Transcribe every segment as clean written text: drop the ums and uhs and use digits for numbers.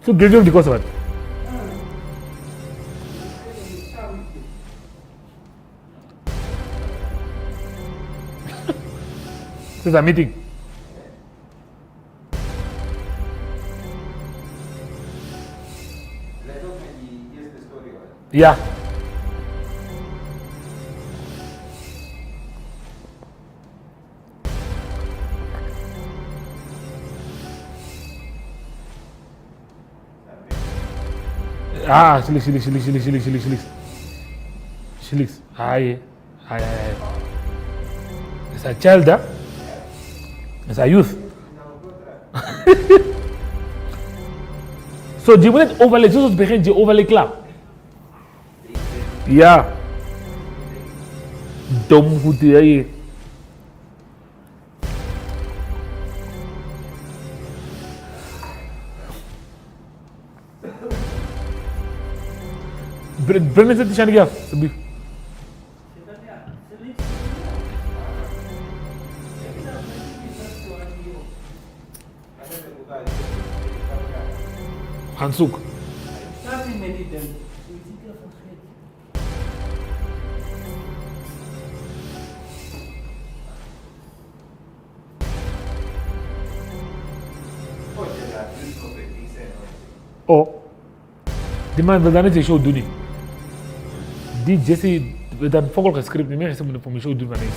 So graduate because what? There's a meeting. Yeah. Shilix. Aye. It's a child, huh? It's a youth. So je moet overleg, zoals begint je overleg klaar. Ja. Dom goed je. Breng me zitten aan af, alsjeblieft. Gaan zoeken. Oh, die man wil dan niet een show doen. Die Jesse, dan volgens het script niet meer, ze moeten voor mijn show doen van eens.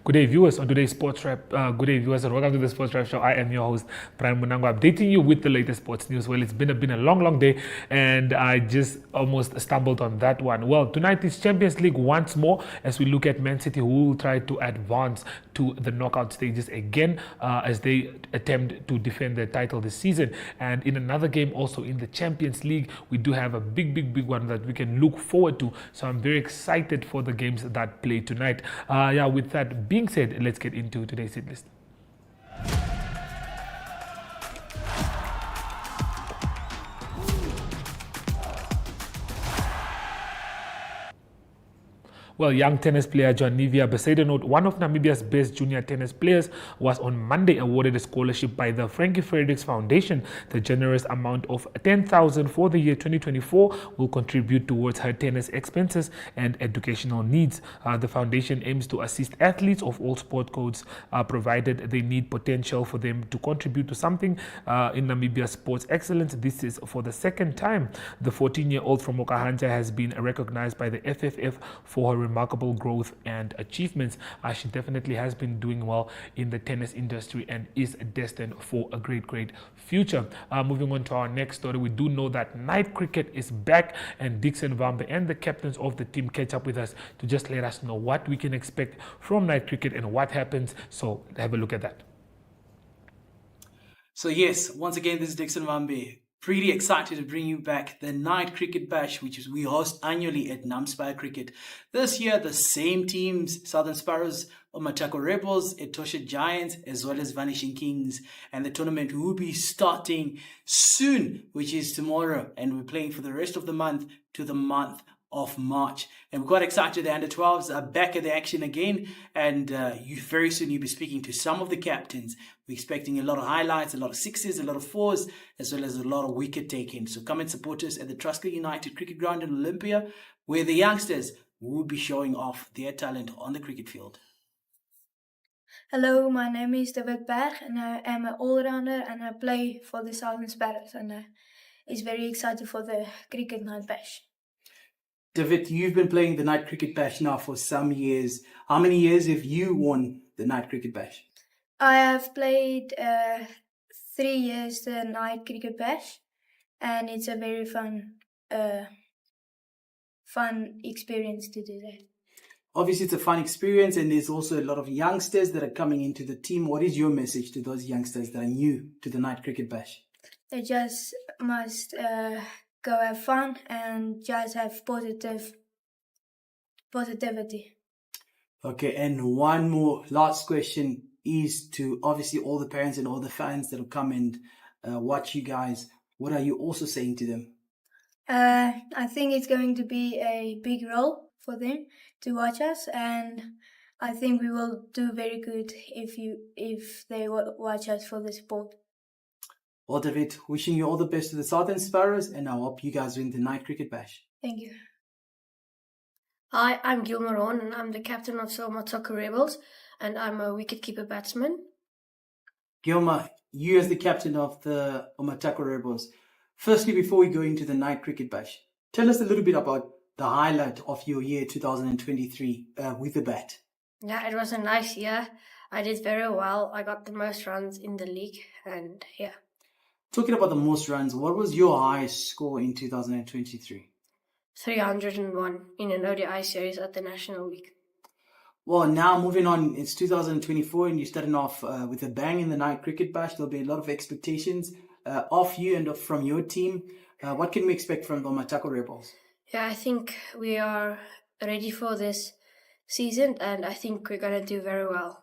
Good day, viewers, on today's Sports Wrap. Good day, viewers, and welcome to the Sports Wrap Show. I am your host, Brian Munango, updating you with the latest sports news. Well, it's been a long day, and I just almost stumbled on that one. Well, tonight is Champions League once more as we look at Man City, who will try to advance to the knockout stages again as they attempt to defend their title this season. And in another game, also in the Champions League, we do have a big one that we can look forward to. So I'm very excited for the games that play tonight. With that being said, let's get into today's hit list. Well, young tennis player Johnivia Besaidenout, one of Namibia's best junior tennis players, was on Monday awarded a scholarship by the Frankie Fredericks Foundation. The generous amount of $10,000 for the year 2024 will contribute towards her tennis expenses and educational needs. The foundation aims to assist athletes of all sport codes, provided they need potential for them to contribute to something in Namibia's sports excellence. This is for the second time. The 14-year-old from Okahanja has been recognized by the FFF for her remarkable growth and achievements. She definitely has been doing well in the tennis industry and is destined for a great future. Moving on to our next story, we do know that night cricket is back, and Dixon Vambe and the captains of the team catch up with us to just let us know what we can expect from night cricket and what happens. So have a look at that. So yes, once again, this is Dixon Vambe. Pretty excited to bring you back the Night Cricket Bash, which is we host annually at Namspire Cricket. This year, the same teams, Southern Sparrows, Omatako Rebels, Etosha Giants, as well as Vanishing Kings. And the tournament will be starting soon, which is tomorrow. And we're playing for the rest of the month to the month of March. And we're quite excited. The under-12s are back at the action again. And very soon you'll be speaking to some of the captains. We're expecting a lot of highlights, a lot of sixes, a lot of fours, as well as a lot of wicket taking. So come and support us at the Trusker United Cricket Ground in Olympia, where the youngsters will be showing off their talent on the cricket field. Hello, my name is David Berg and I am an all-rounder and I play for the Southern Sparrows and is very excited for the Cricket Night Bash. David, you've been playing the Night Cricket Bash now for some years. How many years have you won the Night Cricket Bash? I have played 3 years the Night Cricket Bash and it's a very fun experience to do that. Obviously, it's a fun experience and there's also a lot of youngsters that are coming into the team. What is your message to those youngsters that are new to the Night Cricket Bash? They just must go have fun and just have positivity. Okay, and one more last question is to obviously all the parents and all the fans that will come and watch you guys. What are you also saying to them? I think it's going to be a big role for them to watch us, and I think we will do very good if they watch us for the sport. Well, David, wishing you all the best to the Southern Sparrows, and I hope you guys win the Night Cricket Bash. Thank you. Hi, I'm Gil Maron and I'm the captain of Omataka Rebels and I'm a wicketkeeper batsman. Gilma, you as the captain of the Omataka Rebels, firstly, before we go into the Night Cricket Bash, tell us a little bit about the highlight of your year 2023 with the bat. Yeah, it was a nice year. I did very well. I got the most runs in the league and yeah. Talking about the most runs, what was your highest score in 2023? 301 in an ODI series at the National League. Well, now moving on, it's 2024 and you're starting off with a bang in the Night Cricket Bash. There'll be a lot of expectations of you and from your team. What can we expect from the Omataka Rebels? Yeah, I think we are ready for this season and I think we're going to do very well.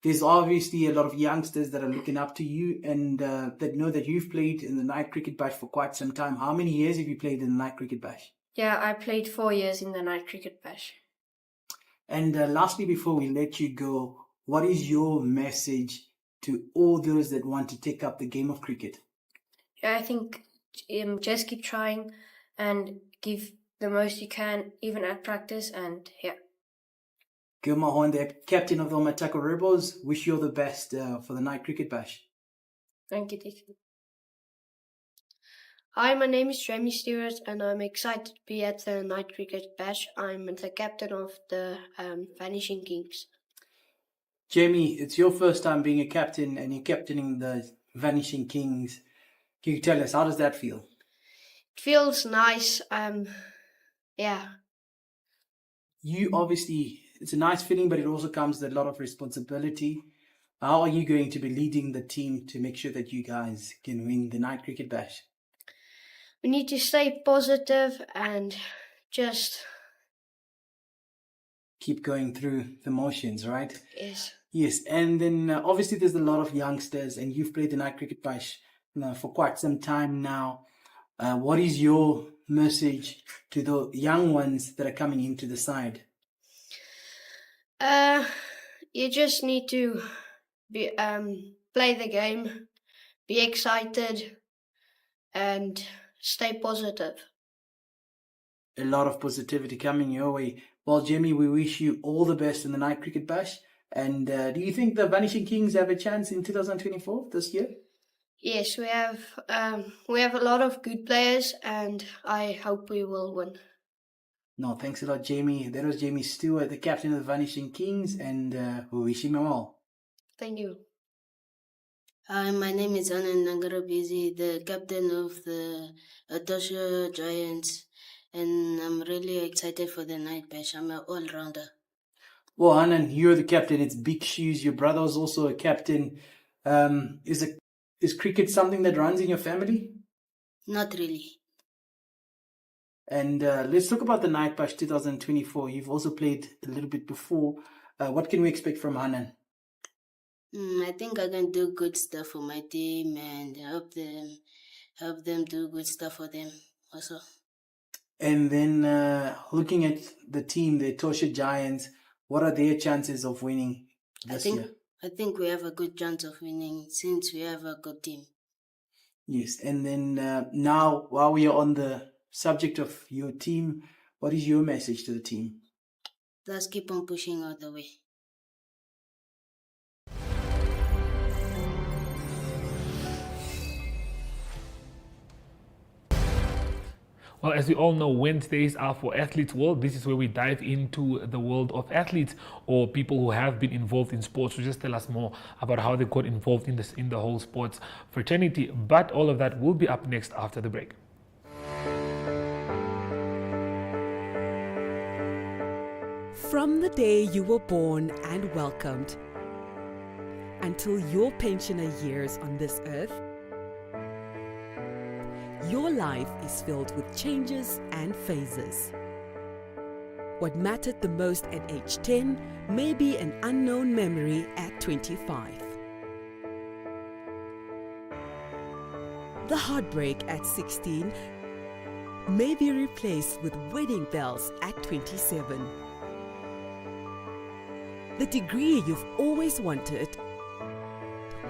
There's obviously a lot of youngsters that are looking up to you and that know that you've played in the Night Cricket Bash for quite some time. How many years have you played in the Night Cricket Bash? Yeah, I played 4 years in the Night Cricket Bash. And lastly, before we let you go, what is your message to all those that want to take up the game of cricket? Yeah, I think just keep trying and give the most you can, even at practice, and yeah. Gilma Horn, the captain of the Omataka Rebels, wish you all the best for the Night Cricket Bash. Thank you, Dick. Hi, my name is Jamie Stewart and I'm excited to be at the Night Cricket Bash. I'm the captain of the Vanishing Kings. Jamie, it's your first time being a captain and you're captaining the Vanishing Kings. Can you tell us, how does that feel? It feels nice. Yeah. You obviously, it's a nice feeling, but it also comes with a lot of responsibility. How are you going to be leading the team to make sure that you guys can win the Night Cricket Bash? We need to stay positive and just keep going through the motions, right? Yes. Yes, and then obviously there's a lot of youngsters and you've played the Night Cricket Bash for quite some time now. What is your message to the young ones that are coming into the side? You just need to be play the game, be excited, and stay positive. A lot of positivity coming your way. Well, Jimmy, we wish you all the best in the Night Cricket Bash. And do you think the Vanishing Kings have a chance in 2024 this year? Yes, we have a lot of good players, and I hope we will win. No, thanks a lot, Jamie. That was Jamie Stewart, the captain of the Vanishing Kings, and we wish him well. Thank you. Hi, my name is Anand Nangarabizi, the captain of the Atosha Giants, and I'm really excited for the Night Bash. I'm an all-rounder. Well, Anand, you're the captain. It's big shoes. Your brother was also a captain. Is cricket something that runs in your family? Not really. And let's talk about the Night Bash 2024. You've also played a little bit before. What can we expect from Anand? I think I can do good stuff for my team and help them do good stuff for them also. And then looking at the team, the Atosha Giants, what are their chances of winning this year? I think we have a good chance of winning since we have a good team. Yes, and then now while we are on the subject of your team, what is your message to the team? Let's keep on pushing all the way. Well, as we all know, Wednesdays are for Athletes World. This is where we dive into the world of athletes or people who have been involved in sports. So just tell us more about how they got involved in the whole sports fraternity. But all of that will be up next after the break. From the day you were born and welcomed until your pensioner years on this earth, your life is filled with changes and phases. What mattered the most at age 10 may be an unknown memory at 25. The heartbreak at 16 may be replaced with wedding bells at 27. The degree you've always wanted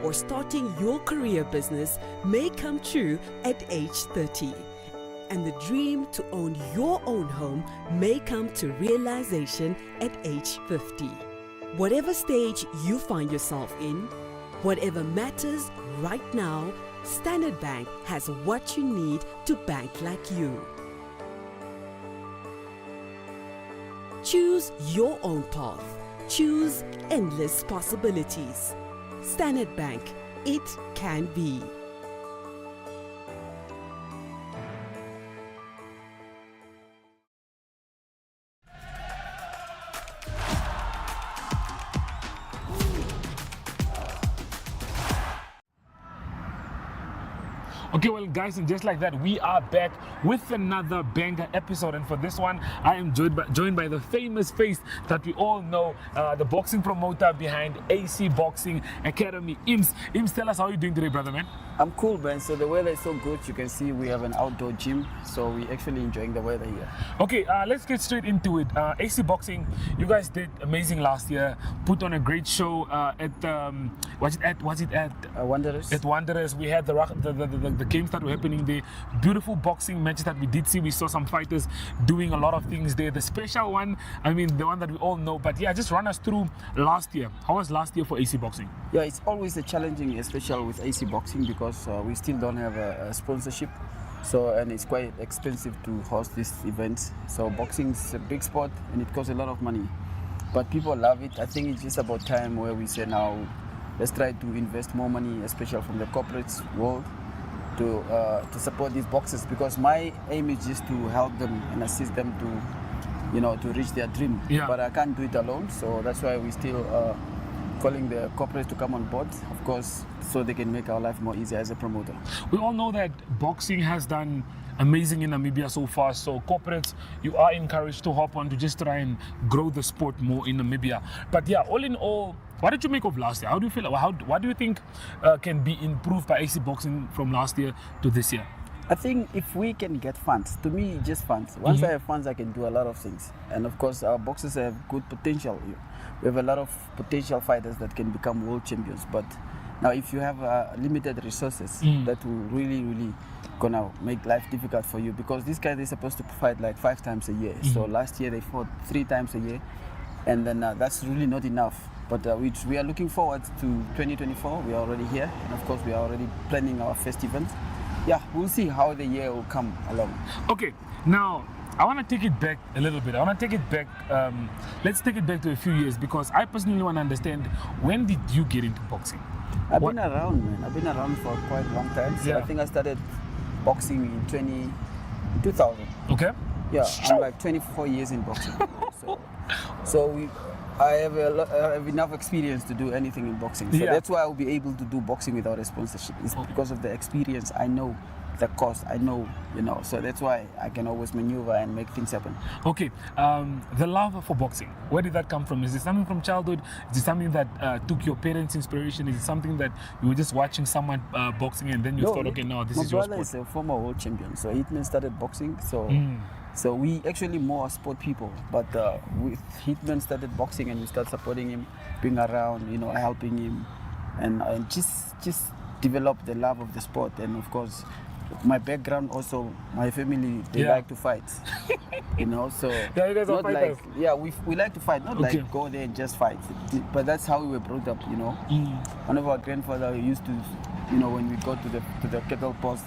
or starting your career business may come true at age 30. And the dream to own your own home may come to realization at age 50. Whatever stage you find yourself in, whatever matters right now, Standard Bank has what you need to bank like you. Choose your own path. Choose endless possibilities. Standard Bank, it can be. Okay, well, guys, and just like that, we are back with another banger episode. And for this one, I am joined by the famous face that we all know, the boxing promoter behind AC Boxing Academy, Ims. Ims, tell us how you're doing today, brother, man. I'm cool, man. So the weather is so good. You can see we have an outdoor gym, so we're actually enjoying the weather here. Okay, let's get straight into it. AC Boxing, you guys did amazing last year. Put on a great show at Wanderers. At Wanderers. We had the games that were happening there. Beautiful boxing matches that we did see. We saw some fighters doing a lot of things there. The special one, I mean, the one that we all know. But yeah, just run us through last year. How was last year for AC Boxing? Yeah, it's always a challenging, especially with AC Boxing, because we still don't have a sponsorship. So, and it's quite expensive to host these events. So boxing is a big sport and it costs a lot of money. But people love it. I think it's just about time where we say now, let's try to invest more money, especially from the corporate world, to support these boxers, because my aim is just to help them and assist them to reach their dream. Yeah. But I can't do it alone, so that's why we still calling the corporates to come on board, of course, so they can make our life more easier as a promoter. We all know that boxing has done amazing in Namibia so far, so corporates, you are encouraged to hop on to just try and grow the sport more in Namibia. But yeah, all in all, what did you make of last year? How do you feel? What do you think can be improved by AC Boxing from last year to this year? I think if we can get funds, to me, just funds. Once I have funds, I can do a lot of things. And of course, our boxers have good potential. We have a lot of potential fighters that can become world champions. But now, if you have limited resources, that will really gonna make life difficult for you, because these guys, they're supposed to fight like 5 times a year. So last year they fought 3 times a year, and then that's really not enough. But we are looking forward to 2024. We are already here, and of course we are already planning our first event. Yeah, we'll see how the year will come along. Okay, now I want to take it back a little bit. I want to take it back, let's take it back to a few years, because I personally want to understand, when did you get into boxing? I've been around, man. I've been around for quite a long time. So Yeah. I think I started boxing in 2000. Okay. Yeah, I'm like 24 years in boxing. I have enough experience to do anything in boxing. So Yeah. that's why I'll be able to do boxing without a sponsorship. It's because of the experience. I know the cost. I know, so that's why I can always maneuver and make things happen. Okay, the love for boxing, where did that come from? Is it something from childhood? Is it something that took your parents' inspiration? Is it something that you were just watching someone boxing and then you thought, okay, no, this is your My brother sport? is a former world champion, so Hitman started boxing. So we actually more sport people, but with Hitman started boxing and we started supporting him, being around, helping him, and just develop the love of the sport. And of course, my background also, my family, they like to fight, so Yeah, you guys are not fighters. we like to fight, not Okay. like go there and just fight, but that's how we were brought up. One of our grandfather used to, when we go to the cattle post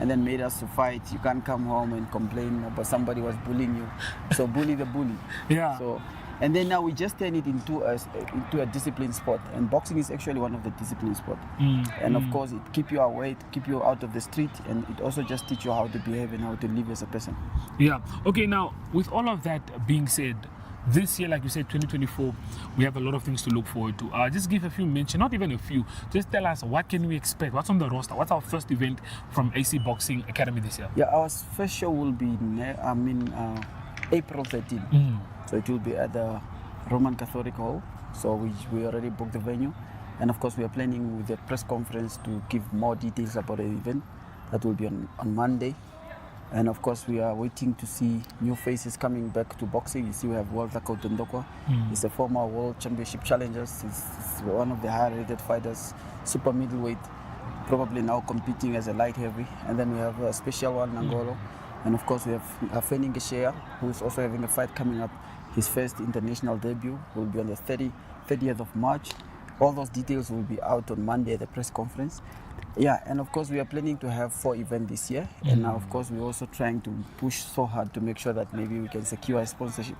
and then made us to fight. You can't come home and complain about somebody was bullying you, so bully the bully. Yeah. So, and then now we just turn it into a disciplined sport, and boxing is actually one of the disciplined sport. And of course, it keep you away, keep you out of the street, and it also just teach you how to behave and how to live as a person. Yeah. Okay, now, with all of that being said, this year, like you said, 2024, we have a lot of things to look forward to. Just give a few mention, not even a few. Just tell us, what can we expect? What's on the roster? What's our first event from AC Boxing Academy this year? Yeah, our first show will be April 13. So it will be at the Roman Catholic Hall. So we already booked the venue. And of course, we are planning with the press conference to give more details about the event. That will be on Monday. And of course, we are waiting to see new faces coming back to boxing. You see, we have Walter Kautondokwa. He's a former World Championship challenger. He's one of the high-rated fighters, super middleweight, probably now competing as a light heavy. And then we have a special one, Nangolo. And of course, we have Afeni Geshea, who is also having a fight coming up. His first international debut will be on the 30th of March. All those details will be out on Monday at the press conference. Yeah, and of course we are planning to have 4 events this year. And now of course we're also trying to push so hard to make sure that maybe we can secure a sponsorship.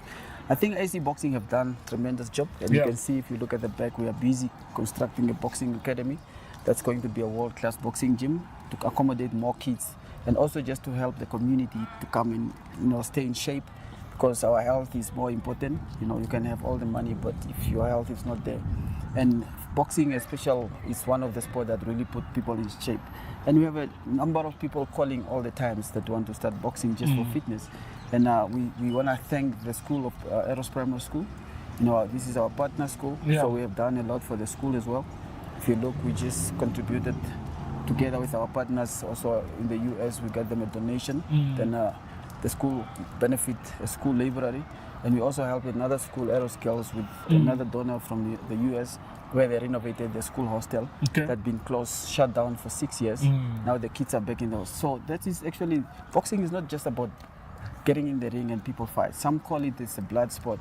I think AC Boxing have done a tremendous job. And you can see if you look at the back, we are busy constructing a boxing academy. That's going to be a world-class boxing gym to accommodate more kids. And also just to help the community to come and, stay in shape. Because our health is more important. You can have all the money, but if your health is not there. And boxing especially is one of the sports that really put people in shape. And we have a number of people calling all the times that want to start boxing just for fitness. And we want to thank the school of Eros Primary School. This is our partner school, so we have done a lot for the school as well. If you look, we just contributed together with our partners also in the US. We got them a donation. Then the school benefit a school library. And we also helped another school, Eros Girls, with another donor from the US, where they renovated the school hostel that had been closed, shut down for 6 years. Now the kids are back in the house. So that is actually, boxing is not just about getting in the ring and people fight. Some call it a blood sport.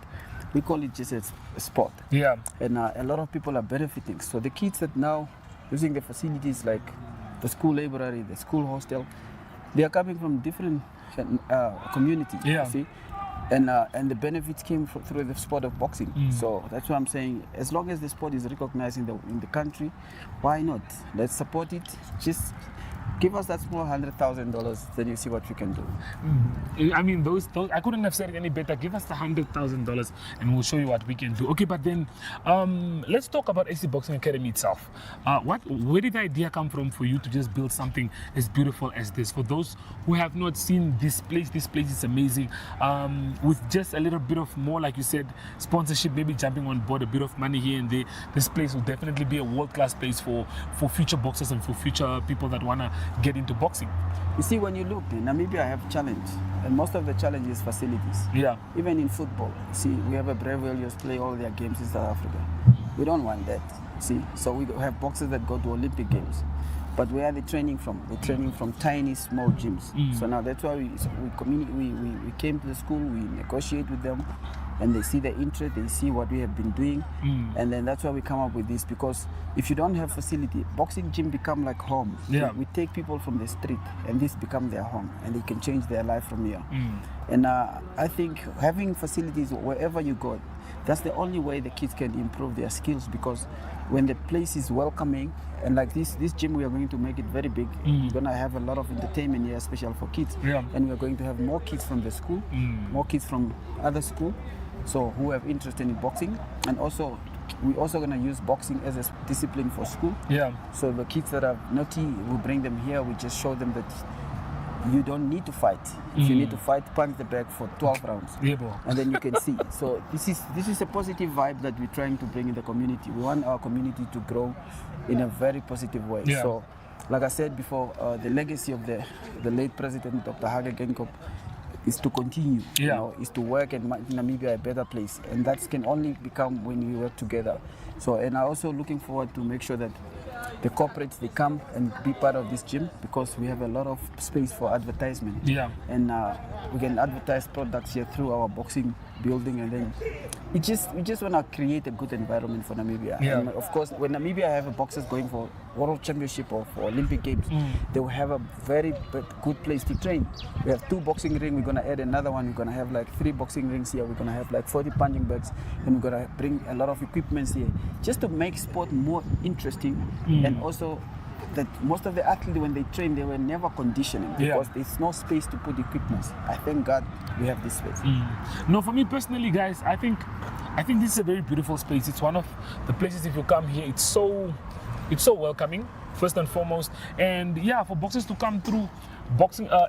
We call it just a sport. Yeah. And a lot of people are benefiting. So the kids that now using the facilities like the school library, the school hostel, they are coming from different communities. Yeah. See? And the benefits came through the sport of boxing. So that's why I'm saying, as long as the sport is recognized in the country, why not? Let's support it. Just give us that small $100,000, then you see what we can do. I mean, those I couldn't have said it any better. Give us the $100,000 and we'll show you what we can do. Okay, but then let's talk about AC Boxing Academy itself. Where did the idea come from for you to just build something as beautiful as this? For those who have not seen this place is amazing. With just a little bit of more, like you said, sponsorship, maybe jumping on board, a bit of money here and there, this place will definitely be a world-class place for future boxers and for future people that want to get into boxing. You see, when you look, in Namibia have challenge, and most of the challenge is facilities. Yeah. Even in football, see, we have a Brave Warriors play all their games in South Africa. We don't want that, see. So we have boxers that go to Olympic Games. But where are they training from? They're training from tiny, small gyms. So now that's why we came to the school, we negotiate with them, and they see the interest, they see what we have been doing, and then that's why we come up with this, because if you don't have facility, boxing gym become like home. Yeah. We take people from the street, and this become their home, and they can change their life from here. And I think having facilities wherever you go, that's the only way the kids can improve their skills, because when the place is welcoming, and like this gym, we are going to make it very big. We're going to have a lot of entertainment here, especially for kids. Yeah. And we're going to have more kids from the school, more kids from other school, so who have interest in boxing. And also, we're also going to use boxing as a discipline for school. Yeah. So the kids that are naughty, we bring them here, we just show them that you don't need to fight. If you need to fight, punch the bag for 12 rounds. Yeah, and then you can see. So this is a positive vibe that we're trying to bring in the community. We want our community to grow in a very positive way. Yeah. So, like I said before, the legacy of the late President Dr. Hage Geingob is to continue, is to work and make Namibia a better place. And that can only become when we work together. So, and I'm also looking forward to make sure that the corporates, they come and be part of this gym, because we have a lot of space for advertisement. Yeah. And we can advertise products here through our boxing building, and then we just want to create a good environment for Namibia. Yeah. And of course, when Namibia have boxers going for World Championship or for Olympic Games, they will have a very good place to train. We have 2 boxing rings, we're going to add another one, we're going to have like 3 boxing rings here, we're going to have like 40 punching bags, and we're going to bring a lot of equipments here, just to make sport more interesting. And also that most of the athletes, when they train, they were never conditioning, because there's no space to put equipment. I thank God we have this space. No, for me personally, guys, I think this is a very beautiful space. It's one of the places, if you come here, it's so welcoming, first and foremost. And yeah, for boxers to come through,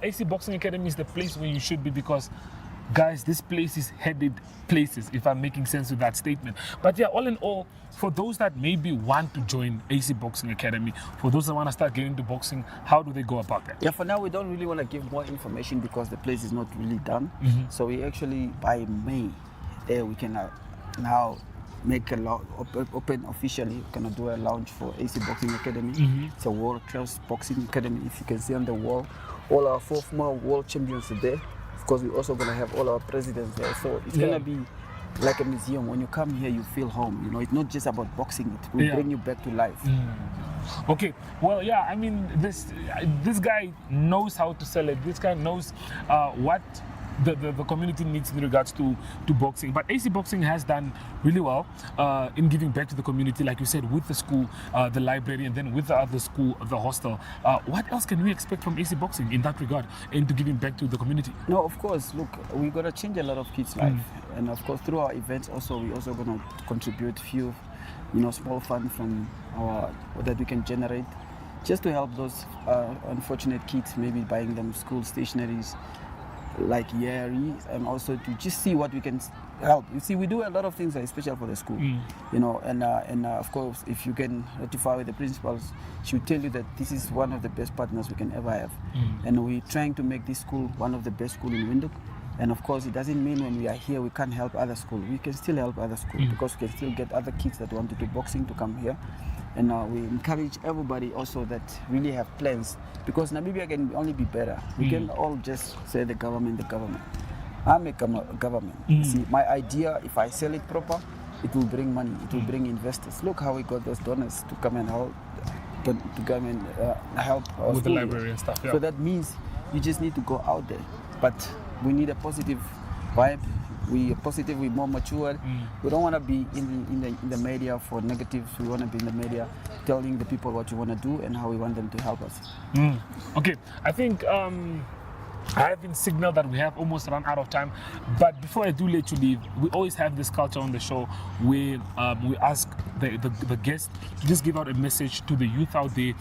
AC Boxing Academy is the place where you should be, because guys, this place is headed places, if I'm making sense with that statement. But yeah, all in all, for those that maybe want to join AC Boxing Academy, for those that want to start getting into boxing, how do they go about that? Yeah, for now we don't really want to give more information because the place is not really done. So we actually, by May, we can now make a open officially. We're gonna do a launch for AC Boxing Academy. It's a world-class boxing academy. If you can see on the wall, all our former world champions are there. Of course, we're also gonna have all our presidents there. So it's gonna be like a museum. When you come here, you feel home. You know, it's not just about boxing. It will bring you back to life. Okay, well, yeah, I mean, this guy knows how to sell it. This guy knows what the community needs in regards to boxing. But AC Boxing has done really well in giving back to the community, like you said, with the school, the library, and then with the other school, the hostel. What else can we expect from AC Boxing in that regard, into giving back to the community? No, of course, look, we're going to change a lot of kids' life. And of course, through our events also, we're also going to contribute few, small funds from that we can generate just to help those unfortunate kids, maybe buying them school stationaries, like Yeri, and also to just see what we can help. You see, we do a lot of things, especially for the school, and of course, if you can notify with the principals, she will tell you that this is one of the best partners we can ever have. And we're trying to make this school one of the best schools in Windhoek. And of course, it doesn't mean when we are here we can't help other schools. We can still help other schools because we can still get other kids that want to do boxing to come here. And we encourage everybody also that really have plans, because Namibia can only be better. We can all just say the government. I'm a government. See, my idea, if I sell it proper, it will bring money, it will bring investors. Look how we got those donors to come and help, help our with the school. library and stuff. Yeah. So that means you just need to go out there. But we need a positive vibe. We are positive, we're more mature. We don't want to be in the media for negatives. We want to be in the media telling the people what you want to do and how we want them to help us. Okay, I think I have been signaled that we have almost run out of time. But before I do let you leave, we always have this culture on the show where we ask the guest to just give out a message to the youth out there,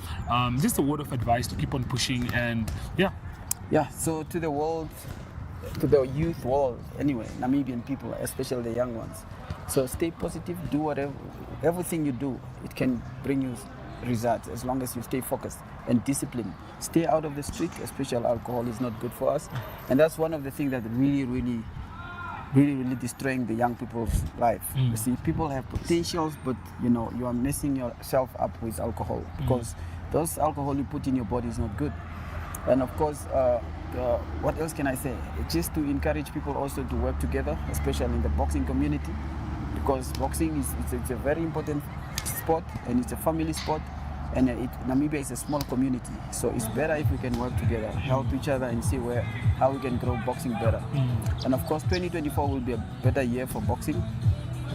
just a word of advice to keep on pushing. And yeah, so to the world, to the youth world, anyway, Namibian people, especially the young ones. So stay positive, do whatever, everything you do, it can bring you results as long as you stay focused and disciplined. Stay out of the street, especially alcohol is not good for us. And that's one of the things that really destroying the young people's life. You see, people have potentials, but you are messing yourself up with alcohol, because those alcohol you put in your body is not good. And of course, what else can I say? Just to encourage people also to work together, especially in the boxing community, because boxing it's a very important sport, and it's a family sport, and Namibia is a small community, so it's better if we can work together, help each other, and see how we can grow boxing better. And of course, 2024 will be a better year for boxing.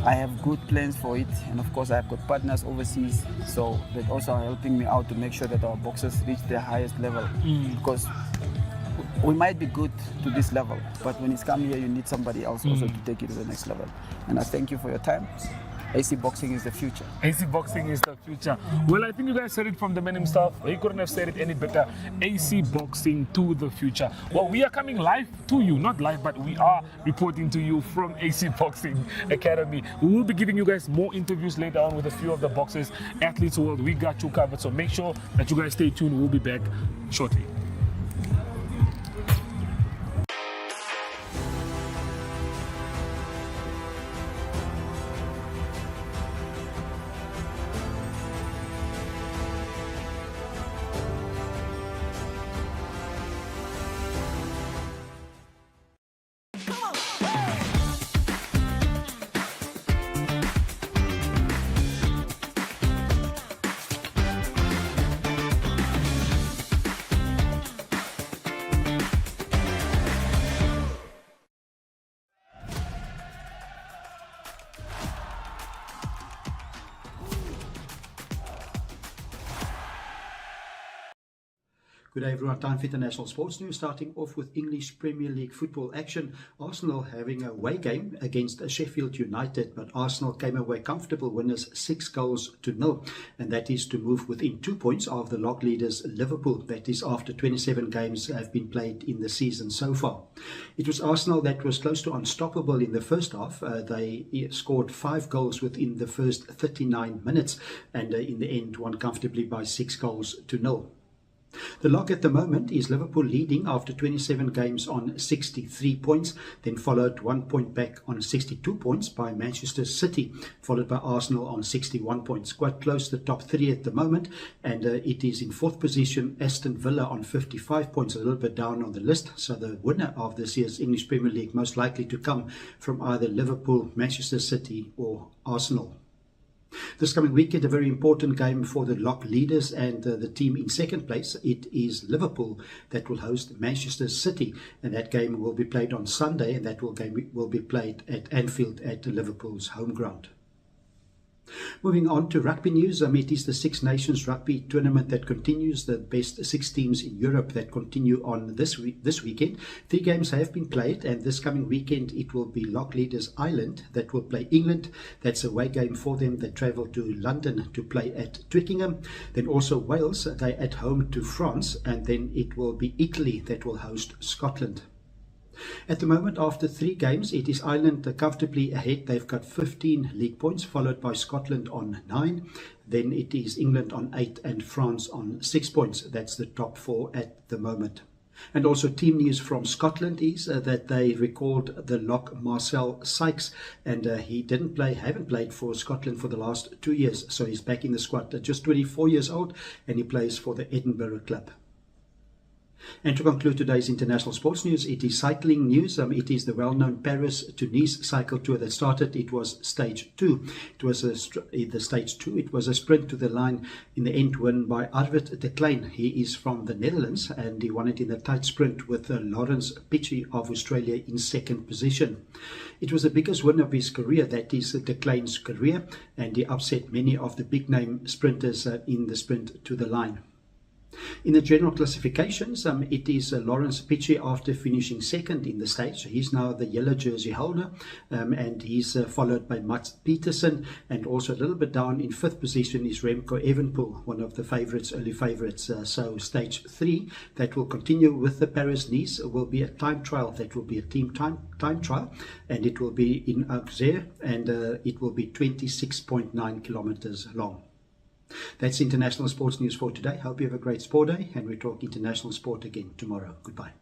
I have good plans for it, and of course I have got partners overseas, so that also are helping me out to make sure that our boxers reach their highest level, because we might be good to this level, but when it's come here you need somebody else also to take it to the next level. And I thank you for your time. AC Boxing is the future. AC Boxing is the future. Well, I think you guys said it from the man himself. He couldn't have said it any better. AC Boxing to the future. Well, we are coming live to you, not live, but we are reporting to you from AC Boxing Academy. We will be giving you guys more interviews later on with a few of the boxers, Athletes World. We got you covered, so make sure that you guys stay tuned. We'll be back shortly. Good day everyone, time for international sports news, starting off with English Premier League football action. Arsenal having a away game against Sheffield United, but Arsenal came away comfortable winners 6-0, and that is to move within 2 points of the log leaders Liverpool. That is after 27 games have been played in the season so far. It was Arsenal that was close to unstoppable in the first half. They scored 5 goals within the first 39 minutes, and in the end won comfortably by 6-0. The log at the moment is Liverpool leading after 27 games on 63 points, then followed 1 point back on 62 points by Manchester City, followed by Arsenal on 61 points. Quite close to the top 3 at the moment, and it is in 4th position Aston Villa on 55 points, a little bit down on the list. So the winner of this year's English Premier League most likely to come from either Liverpool, Manchester City or Arsenal. This coming weekend, a very important game for the log leaders and the team in second place. It is Liverpool that will host Manchester City, and that game will be played on Sunday, and that game will be played at Anfield at Liverpool's home ground. Moving on to rugby news, it is the Six Nations rugby tournament that continues, the best 6 teams in Europe that continue on this weekend. 3 games have been played, and this coming weekend it will be log leaders Ireland that will play England. That's a away game for them. They travel to London to play at Twickenham. Then also Wales, they at home to France, and then it will be Italy that will host Scotland. At the moment, after 3 games, it is Ireland comfortably ahead. They've got 15 league points, followed by Scotland on 9. Then it is England on 8 and France on 6 points. That's the top 4 at the moment. And also team news from Scotland is that they recalled the lock Marcel Sykes, and he haven't played for Scotland for the last 2 years. So he's back in the squad, just 24 years old, and he plays for the Edinburgh club. And to conclude today's international sports news, it is cycling news. It is the well-known Paris to Nice cycle tour that started. It was stage 2. It was the stage 2. It was a sprint to the line, in the end won by Arvid de Klein. He is from the Netherlands, and he won it in a tight sprint with Lawrence Pitchie of Australia in 2nd position. It was the biggest win of his career, that is de Klein's career, and he upset many of the big-name sprinters in the sprint to the line. In the general classifications, it is Lawrence Pitchie after finishing 2nd in the stage. He's now the yellow jersey holder, and he's followed by Mats Peterson, and also a little bit down in 5th position is Remco Evenepoel, one of the early favourites. So stage 3 that will continue with the Paris-Nice will be a time trial. That will be a team time trial, and it will be in Auxerre, and it will be 26.9 kilometres long. That's international sports news for today. Hope you have a great sport day, and we talk international sport again tomorrow. Goodbye.